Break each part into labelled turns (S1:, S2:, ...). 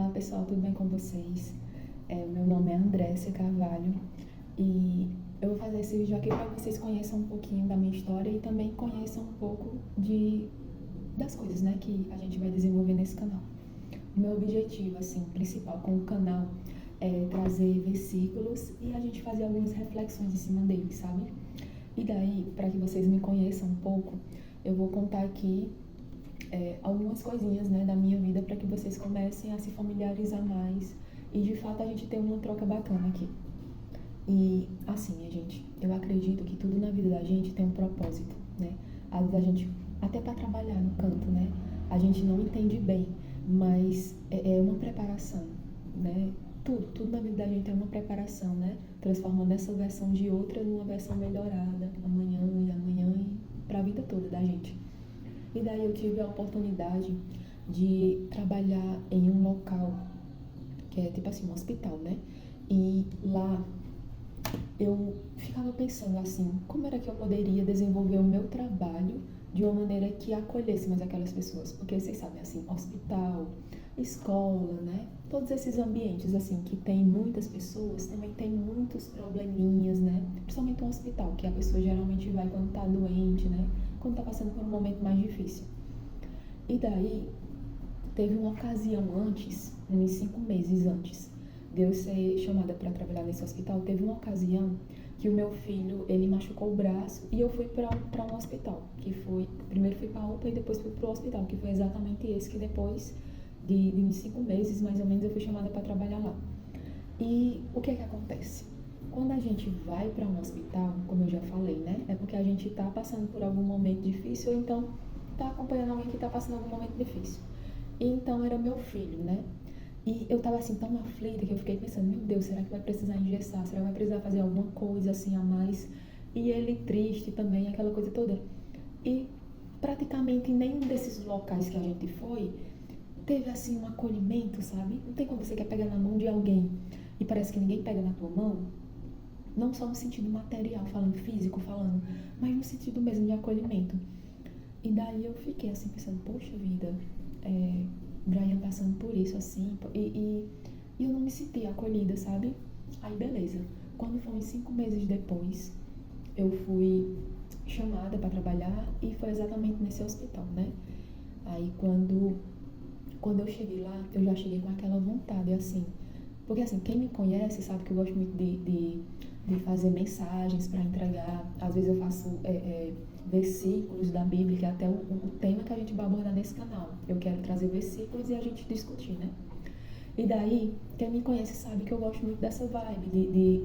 S1: Olá pessoal, tudo bem com vocês? Meu nome é Andressia Carvalho e eu vou fazer esse vídeo aqui para que vocês conheçam um pouquinho da minha história e também conheçam um pouco das coisas, né, que a gente vai desenvolver nesse canal. O meu objetivo, assim, principal com o canal é trazer versículos e a gente fazer algumas reflexões em cima deles, sabe? E daí, para que vocês me conheçam um pouco, eu vou contar aqui algumas coisinhas, né, da minha vida para que vocês comecem a se familiarizar mais e de fato a gente ter uma troca bacana aqui. E assim, minha gente, eu acredito que tudo na vida da gente tem um propósito, né? Às vezes a gente, até para trabalhar no campo, né? A gente não entende bem, mas é uma preparação, né? Tudo na vida da gente é uma preparação, né? Transformando essa versão de outra numa versão melhorada, amanhã e para a vida toda da gente. E daí eu tive a oportunidade de trabalhar em um local que é tipo assim, um hospital, né? E lá eu ficava pensando assim, como era que eu poderia desenvolver o meu trabalho de uma maneira que acolhesse mais aquelas pessoas? Porque vocês sabem, assim, hospital, escola, né? Todos esses ambientes, assim, que tem muitas pessoas, também tem muitos probleminhas, né? Principalmente um hospital, que a pessoa geralmente vai quando tá doente, né? Quando tá passando por um momento mais difícil. E daí, teve uma ocasião antes, uns 5 meses antes de eu ser chamada para trabalhar nesse hospital, teve uma ocasião que o meu filho, ele machucou o braço e eu fui para um hospital, que foi, primeiro fui para a UPA e depois fui para o hospital, que foi exatamente esse que depois de uns 5 meses, mais ou menos, eu fui chamada para trabalhar lá. E o que é que acontece? Quando a gente vai para um hospital, como eu já falei, né? É porque a gente está passando por algum momento difícil ou então está acompanhando alguém que está passando algum momento difícil. E então era meu filho, né? E eu tava assim tão aflita que eu fiquei pensando, meu Deus, será que vai precisar engessar? Será que vai precisar fazer alguma coisa assim a mais? E ele triste também, aquela coisa toda. E praticamente em nenhum desses locais que a gente foi teve assim um acolhimento, sabe? Não tem quando você quer pegar na mão de alguém e parece que ninguém pega na tua mão. Não só no sentido material, falando físico, falando, mas no sentido mesmo de acolhimento. E daí eu fiquei assim pensando, poxa vida, Brian passando por isso assim, e eu não me senti acolhida, sabe? Aí beleza. Quando foi uns 5 meses depois, eu fui chamada para trabalhar e foi exatamente nesse hospital, né? Aí quando eu cheguei lá, eu já cheguei com aquela vontade, assim. Porque, assim, quem me conhece sabe que eu gosto muito de fazer mensagens para entregar. Às vezes eu faço versículos da Bíblia, que é até o tema que a gente vai abordar nesse canal. Eu quero trazer versículos e a gente discutir, né? E daí, quem me conhece sabe que eu gosto muito dessa vibe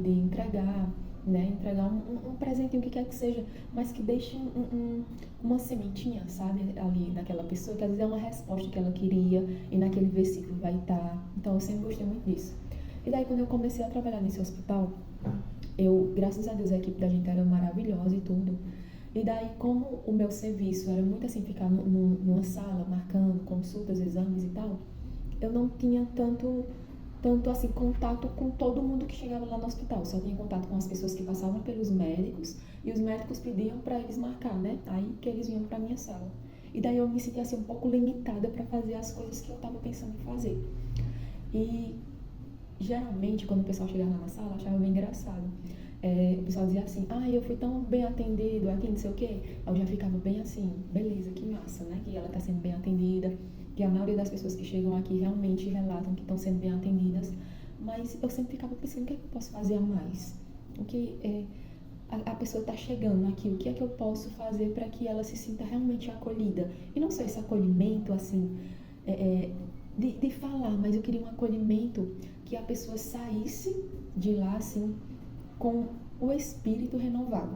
S1: de entregar, né? Entregar um presentinho, o que quer que seja, mas que deixe uma sementinha, sabe? Ali naquela pessoa, que às vezes é uma resposta que ela queria e naquele versículo vai estar. Então eu sempre gostei muito disso. E daí, quando eu comecei a trabalhar nesse hospital, graças a Deus, a equipe da gente era maravilhosa e tudo. E daí, como o meu serviço era muito assim, ficar numa sala, marcando consultas, exames e tal, eu não tinha tanto assim, contato com todo mundo que chegava lá no hospital. Só tinha contato com as pessoas que passavam pelos médicos e os médicos pediam para eles marcar, né? Aí que eles vinham para minha sala. E daí eu me sentia assim um pouco limitada para fazer as coisas que eu estava pensando em fazer. E geralmente, quando o pessoal chegava lá na sala, eu achava bem engraçado. O pessoal dizia assim, eu fui tão bem atendido aqui, não sei o quê. Eu já ficava bem assim, beleza, que massa, né? Que ela tá sendo bem atendida, que a maioria das pessoas que chegam aqui realmente relatam que estão sendo bem atendidas. Mas eu sempre ficava pensando, o que é que eu posso fazer a mais? O que a pessoa está chegando aqui, o que é que eu posso fazer para que ela se sinta realmente acolhida? E não só esse acolhimento, assim, de falar, mas eu queria um acolhimento que a pessoa saísse de lá, assim, com o espírito renovado.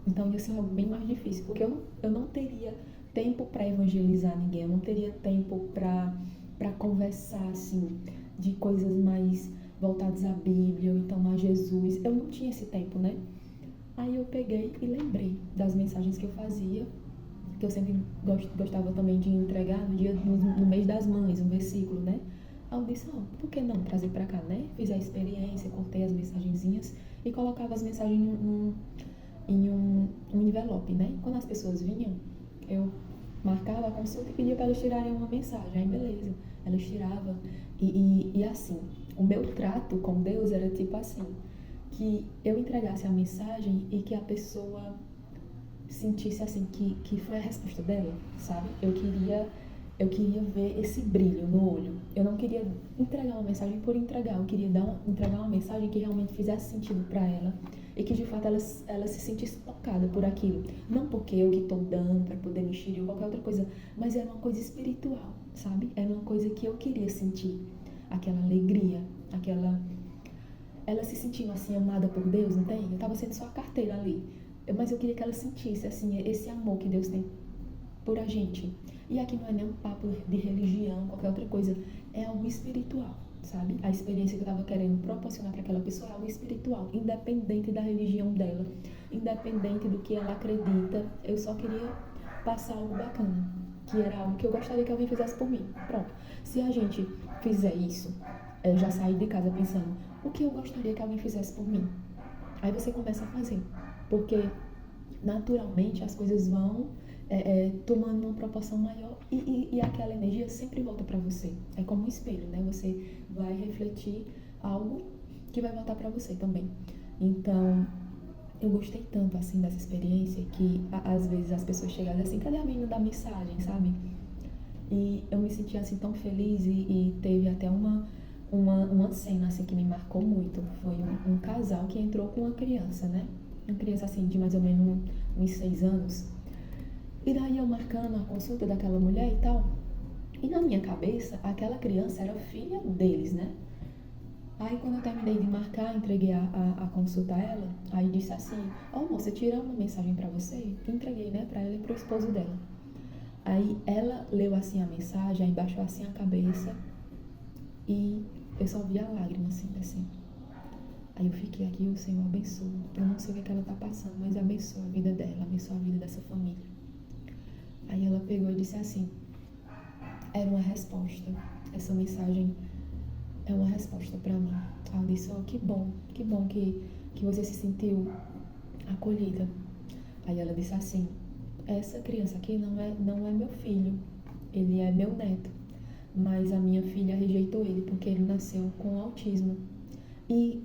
S1: Então ia ser algo bem mais difícil, porque eu não teria tempo para evangelizar ninguém, eu não teria tempo para conversar, assim, de coisas mais voltadas à Bíblia, ou então a Jesus. Eu não tinha esse tempo, né? Aí eu peguei e lembrei das mensagens que eu fazia, que eu sempre gostava também de entregar no mês das mães, um versículo, né? Aí eu disse, por que não trazer pra cá, né? Fiz a experiência, cortei as mensagenzinhas e colocava as mensagens em um envelope, né? Quando as pessoas vinham, eu marcava a consulta e pedia para elas tirarem uma mensagem. Aí beleza, elas tiravam. E assim, o meu trato com Deus era tipo assim, que eu entregasse a mensagem e que a pessoa sentisse assim que foi a resposta dela, sabe? Eu queria ver esse brilho no olho. Eu não queria entregar uma mensagem por entregar. Eu queria entregar uma mensagem que realmente fizesse sentido para ela e que de fato ela se sentisse tocada por aquilo. Não porque eu que estou dando para poder me enxergar ou qualquer outra coisa, mas era uma coisa espiritual, sabe? Era uma coisa que eu queria sentir. Aquela alegria, ela se sentindo assim amada por Deus, entende? Eu tava sendo só a carteira ali. Mas eu queria que ela sentisse assim esse amor que Deus tem por a gente. E aqui não é nem um papo de religião, qualquer outra coisa, é algo espiritual, sabe? A experiência que eu estava querendo proporcionar para aquela pessoa é algo espiritual, independente da religião dela, independente do que ela acredita. Eu só queria passar algo bacana, que era algo que eu gostaria que alguém fizesse por mim. Pronto. Se a gente fizer isso, eu já saí de casa pensando, o que eu gostaria que alguém fizesse por mim? Aí você começa a fazer, porque naturalmente as coisas vão tomando uma proporção maior e aquela energia sempre volta para você. É como um espelho, né? Você vai refletir algo que vai voltar para você também. Então, eu gostei tanto assim dessa experiência que às vezes as pessoas chegavam assim, cadê a menina da mensagem, sabe? E eu me sentia assim tão feliz e teve até uma cena assim que me marcou muito. Foi um casal que entrou com uma criança, né? Uma criança assim de mais ou menos uns 6 anos. E daí eu marcando a consulta daquela mulher e tal. E na minha cabeça, aquela criança era filha deles, né? Aí quando eu terminei de marcar, entreguei a consulta a ela, aí disse assim, ó moça, tira uma mensagem pra você. Entreguei, né, pra ela e pro esposo dela. Aí ela leu assim a mensagem, aí baixou assim a cabeça e eu só vi a lágrima assim descendo. Aí eu fiquei aqui, o Senhor abençoa. Eu não sei o que ela tá passando, mas abençoa a vida dela, abençoa a vida dessa família. Aí ela pegou e disse assim, era uma resposta. Essa mensagem é uma resposta pra mim. Aí eu disse, oh, que bom que você se sentiu acolhida. Aí ela disse assim, essa criança aqui não é meu filho, ele é meu neto. Mas a minha filha rejeitou ele porque ele nasceu com autismo. E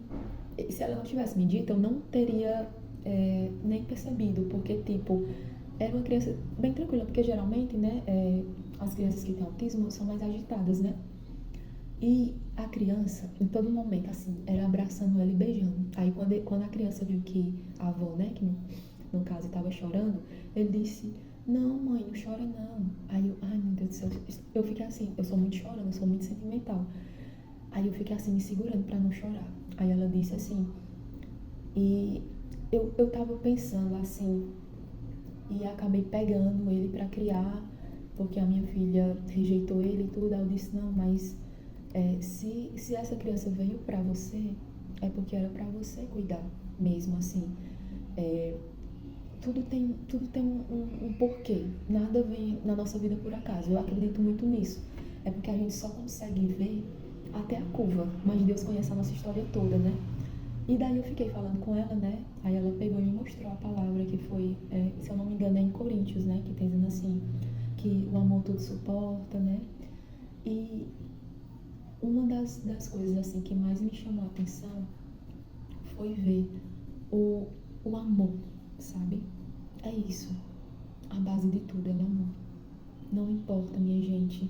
S1: se ela não tivesse me dito, eu não teria nem percebido, porque, tipo, era uma criança bem tranquila, porque geralmente, né, as crianças que têm autismo são mais agitadas, né? E a criança, em todo momento, assim, era abraçando ela e beijando. Aí, quando a criança viu que a avó, né, que no caso estava chorando, ele disse, não, mãe, não chora não. Aí eu, ai, meu Deus do céu, eu fiquei assim, eu sou muito chorando, eu sou muito sentimental. Aí eu fiquei assim, me segurando pra não chorar. Aí ela disse assim, e eu tava pensando assim, e acabei pegando ele pra criar, porque a minha filha rejeitou ele e tudo. Aí eu disse, não, mas se essa criança veio pra você, é porque era pra você cuidar mesmo, assim. Tudo tem um porquê. Nada vem na nossa vida por acaso. Eu acredito muito nisso. É porque a gente só consegue ver até a curva, mas Deus conhece a nossa história toda, né? E daí eu fiquei falando com ela, né? Aí ela pegou e me mostrou a palavra que foi, se eu não me engano, é em Coríntios, né? Que tem dizendo assim, que o amor tudo suporta, né? E uma das coisas assim que mais me chamou a atenção foi ver o amor, sabe? É isso. A base de tudo é o amor. Não importa, minha gente,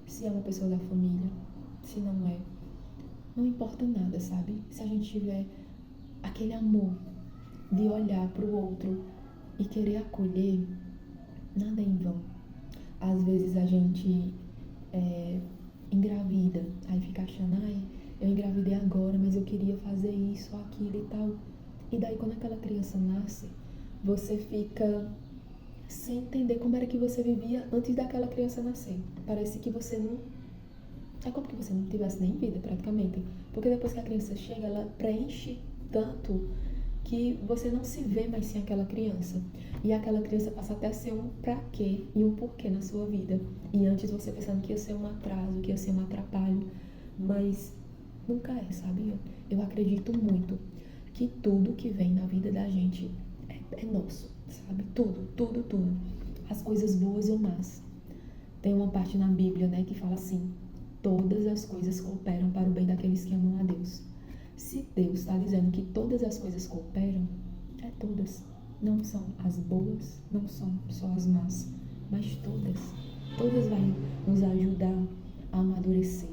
S1: se é uma pessoa da família, se não é. Não importa nada, sabe? Se a gente tiver aquele amor de olhar pro outro e querer acolher, nada é em vão. Às vezes a gente engravida, aí fica achando, ai, eu engravidei agora, mas eu queria fazer isso, aquilo e tal. E daí quando aquela criança nasce, você fica sem entender como era que você vivia antes daquela criança nascer. Parece que você não... É como que você não tivesse nem vida, praticamente. Porque depois que a criança chega, ela preenche tanto que você não se vê mais sem aquela criança. E aquela criança passa até a ser um pra quê e um porquê na sua vida. E antes você pensando que ia ser um atraso, que ia ser um atrapalho. Mas nunca é, sabe? Eu acredito muito que tudo que vem na vida da gente é nosso, sabe? Tudo, tudo, tudo. As coisas boas ou más. Tem uma parte na Bíblia, né, que fala assim, todas as coisas cooperam para o bem daqueles que amam a Deus. Se Deus está dizendo que todas as coisas cooperam, é todas. Não são as boas, não são só as más, mas todas. Todas vão nos ajudar a amadurecer.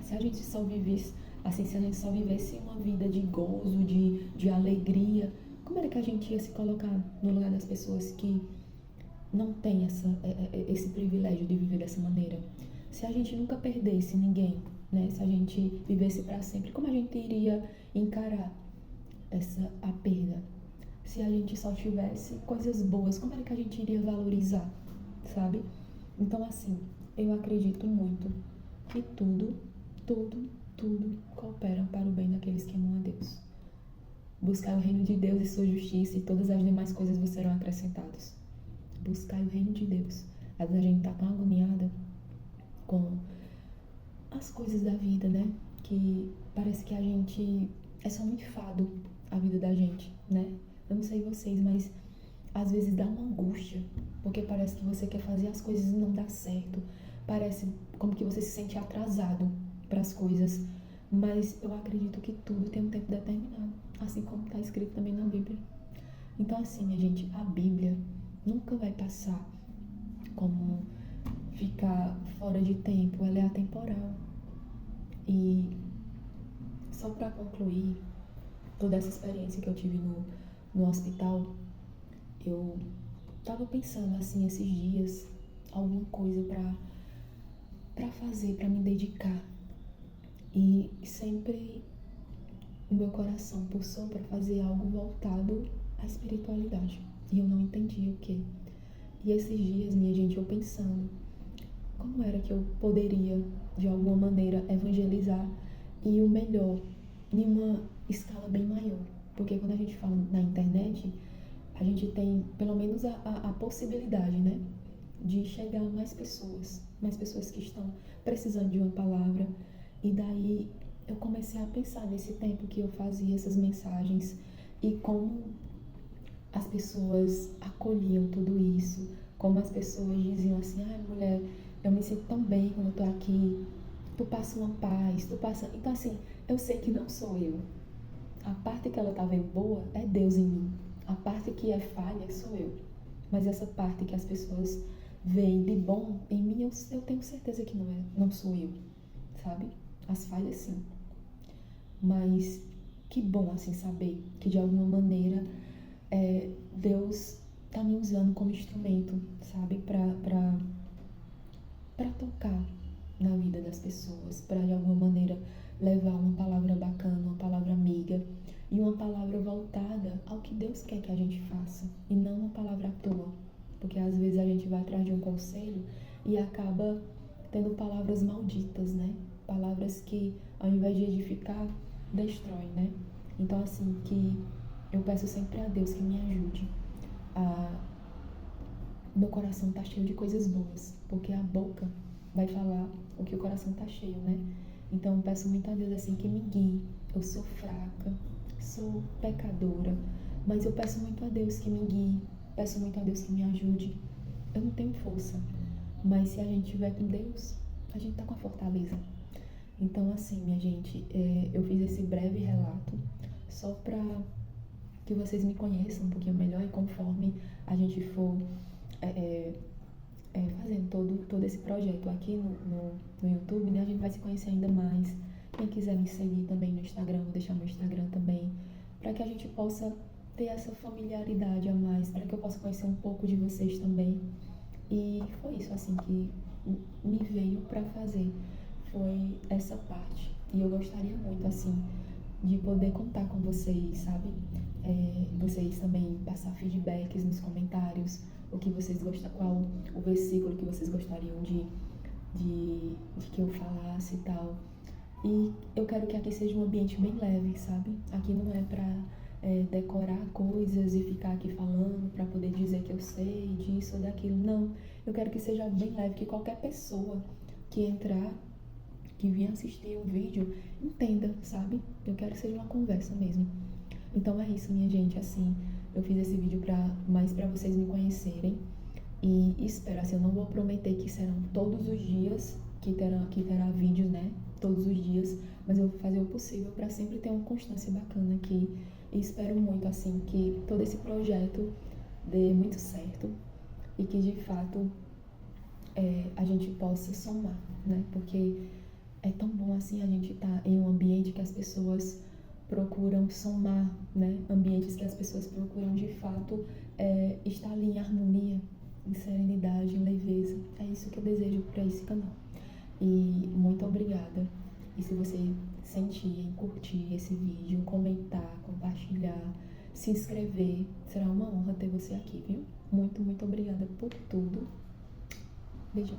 S1: Se a gente só vivesse, assim, se a gente só vivesse uma vida de gozo, de alegria, como era que a gente ia se colocar no lugar das pessoas que não têm esse privilégio de viver dessa maneira? Se a gente nunca perdesse ninguém, né? Se a gente vivesse para sempre, como a gente iria encarar a perda? Se a gente só tivesse coisas boas, como era que a gente iria valorizar, sabe? Então, assim, eu acredito muito que tudo coopera para o bem daqueles que amam a Deus. Buscai o reino de Deus e sua justiça, e todas as demais coisas vos serão acrescentadas. Buscai o reino de Deus. Às vezes a gente tá tão agoniada com as coisas da vida, né? Que parece que a gente é só um enfado a vida da gente, né? Eu não sei vocês, mas às vezes dá uma angústia, porque parece que você quer fazer as coisas e não dá certo. Parece como que você se sente atrasado para as coisas. Mas eu acredito que tudo tem um tempo determinado, assim como está escrito também na Bíblia. Então, assim, minha gente, a Bíblia nunca vai passar como ficar fora de tempo, ela é atemporal. E só para concluir toda essa experiência que eu tive no hospital, eu tava pensando assim esses dias, alguma coisa para fazer, para me dedicar. E sempre o meu coração pulsou para fazer algo voltado à espiritualidade. E eu não entendia o quê. E esses dias, minha gente, eu pensando como era que eu poderia, de alguma maneira, evangelizar e o melhor, em uma escala bem maior. Porque quando a gente fala na internet, a gente tem pelo menos a possibilidade, né, de chegar a mais pessoas que estão precisando de uma palavra. E daí eu comecei a pensar nesse tempo que eu fazia essas mensagens e como as pessoas acolhiam tudo isso, como as pessoas diziam assim: ai, mulher, eu me sinto tão bem quando eu tô aqui, tu passa uma paz, tu passa... Então, assim, eu sei que não sou eu. A parte que ela tá vendo boa é Deus em mim. A parte que é falha sou eu. Mas essa parte que as pessoas veem de bom em mim, eu tenho certeza que não sou eu, sabe? As falhas, sim. Mas que bom, assim, saber que de alguma maneira Deus tá me usando como instrumento, sabe? Pra tocar na vida das pessoas, para de alguma maneira levar uma palavra bacana, uma palavra amiga e uma palavra voltada ao que Deus quer que a gente faça e não uma palavra à toa, porque às vezes a gente vai atrás de um conselho e acaba tendo palavras malditas, né? Palavras que ao invés de edificar, destroem, né? Então, assim, que eu peço sempre a Deus que me ajude a... Meu coração tá cheio de coisas boas, porque a boca vai falar o que o coração tá cheio, né? Então eu peço muito a Deus assim que me guie. Eu sou fraca, sou pecadora, mas eu peço muito a Deus que me guie, peço muito a Deus que me ajude. Eu não tenho força, mas se a gente tiver com Deus, a gente tá com a fortaleza. Então, assim, minha gente, eu fiz esse breve relato só pra que vocês me conheçam um pouquinho melhor, e conforme a gente for fazendo todo esse projeto aqui no YouTube, né, a gente vai se conhecer ainda mais. Quem quiser me seguir também no Instagram, vou deixar meu Instagram também, para que a gente possa ter essa familiaridade a mais, para que eu possa conhecer um pouco de vocês também. E foi isso, assim, que me veio para fazer, foi essa parte. E eu gostaria muito, assim, de poder contar com vocês, sabe? Vocês também passar feedbacks nos comentários, o que vocês gostam, qual o versículo que vocês gostariam de que eu falasse e tal. E eu quero que aqui seja um ambiente bem leve, sabe? Aqui não é pra decorar coisas e ficar aqui falando pra poder dizer que eu sei disso ou daquilo. Não, eu quero que seja bem leve, que qualquer pessoa que entrar, que vir assistir o vídeo, entenda, sabe? Eu quero que seja uma conversa mesmo. Então é isso, minha gente, assim, eu fiz esse vídeo mais pra vocês me conhecerem. E espero, assim, eu não vou prometer que serão todos os dias que terá vídeos, né, todos os dias, mas eu vou fazer o possível para sempre ter uma constância bacana aqui. E espero muito, assim, que todo esse projeto dê muito certo e que, de fato, a gente possa somar, né? Porque é tão bom, assim, a gente estar em um ambiente que as pessoas procuram somar, né? Ambientes que as pessoas procuram, de fato, estar ali em harmonia, em serenidade, em leveza. É isso que eu desejo para esse canal. E muito obrigada. E se você sentir em curtir esse vídeo, comentar, compartilhar, se inscrever, será uma honra ter você aqui, viu? Muito, muito obrigada por tudo. Beijão.